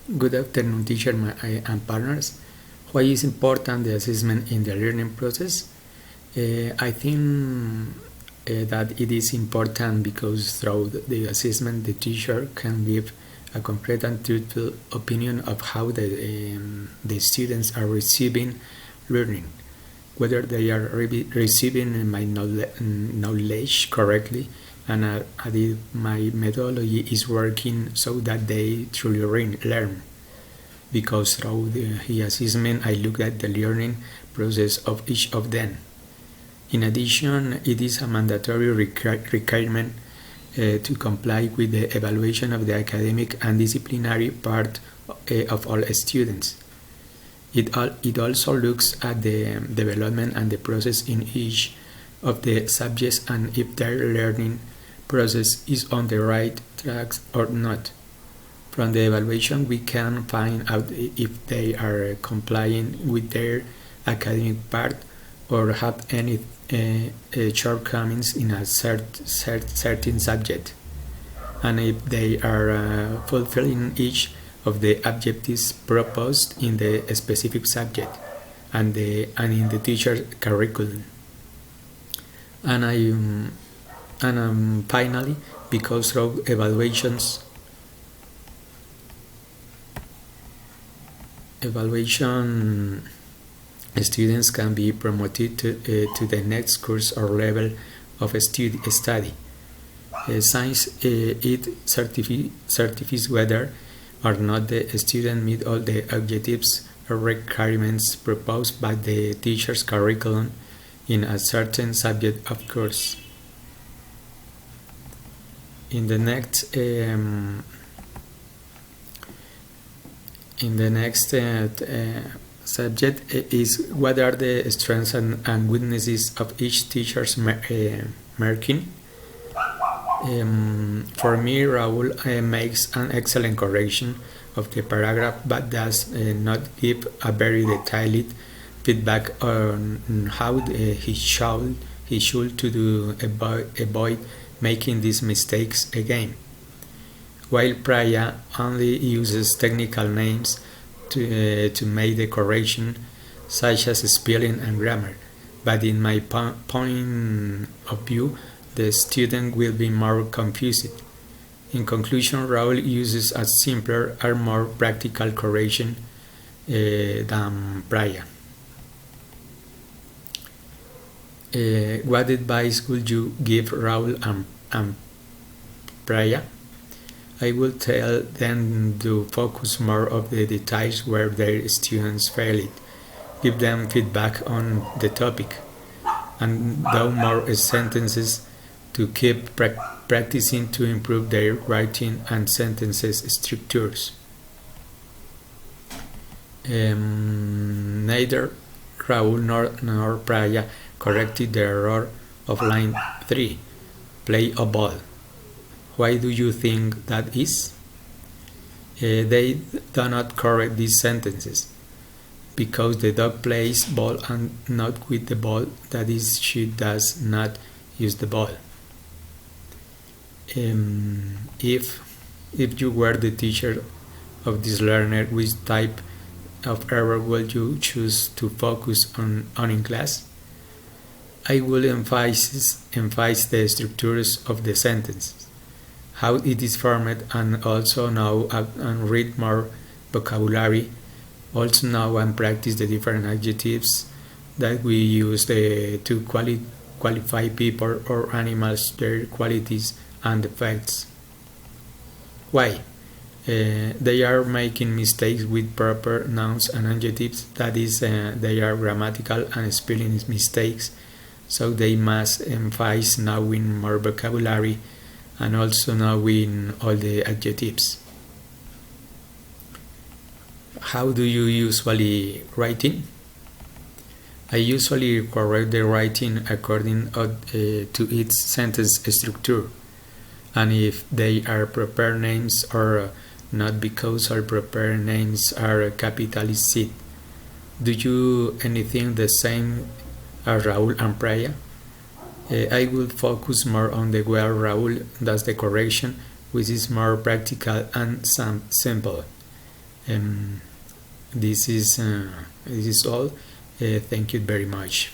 Good afternoon, teacher and partners. Why is important the assessment in the learning process? I think that it is important because through the assessment, the teacher can give a concrete and truthful opinion of how the students are receiving learning, whether they are receiving my knowledge correctly, and my methodology is working so that they truly learn. Because through the assessment, I look at the learning process of each of them. In addition, it is a mandatory requirement to comply with the evaluation of the academic and disciplinary part of all students. It also looks at the development and the process in each of the subjects and if their learning process is on the right track or not. From the evaluation, we can find out if they are complying with their academic part or have any shortcomings in a certain subject, and if they are fulfilling each of the objectives proposed in the specific subject and in the teacher's curriculum. And finally, because through evaluation, students can be promoted to the next course or level of study. Since it certifies whether or not the student meet all the objectives or requirements proposed by the teacher's curriculum in a certain subject of course. In the next subject is what are the strengths and weaknesses of each teacher's marking. For me, Raul makes an excellent correction of the paragraph but does not give a very detailed feedback on how he should to avoid making these mistakes again, while Praya only uses technical names to make the correction, such as spelling and grammar. But in my point of view, the student will be more confused. In conclusion, Raul uses a simpler and more practical correction than Praya. What advice would you give Raul and Praya? I will tell them to focus more on the details where their students failed, give them feedback on the topic, and do more sentences to keep practicing to improve their writing and sentences structures. Neither Raul nor Praya corrected the error of line 3, play a ball. Why do you think that is? They do not correct these sentences because the dog plays ball and not with the ball, that is, she does not use the ball. If you were the teacher of this learner, which type of error would you choose to focus on in class? I will emphasize the structures of the sentence, how it is formed, and also know and read more vocabulary, also know and practice the different adjectives that we use to qualify people or animals, their qualities and effects. Why? They are making mistakes with proper nouns and adjectives, that is, they are grammatical and spelling mistakes, so they must emphasize knowing more vocabulary and also knowing all the adjectives. How do you usually writing? I usually correct the writing according to its sentence structure, and if they are proper names or not, because our proper names are capitalized. Do you anything the same as Raul and Praya? I will focus more on the way Raul does the correction, which is more practical and simple. Um, this is all. Thank you very much.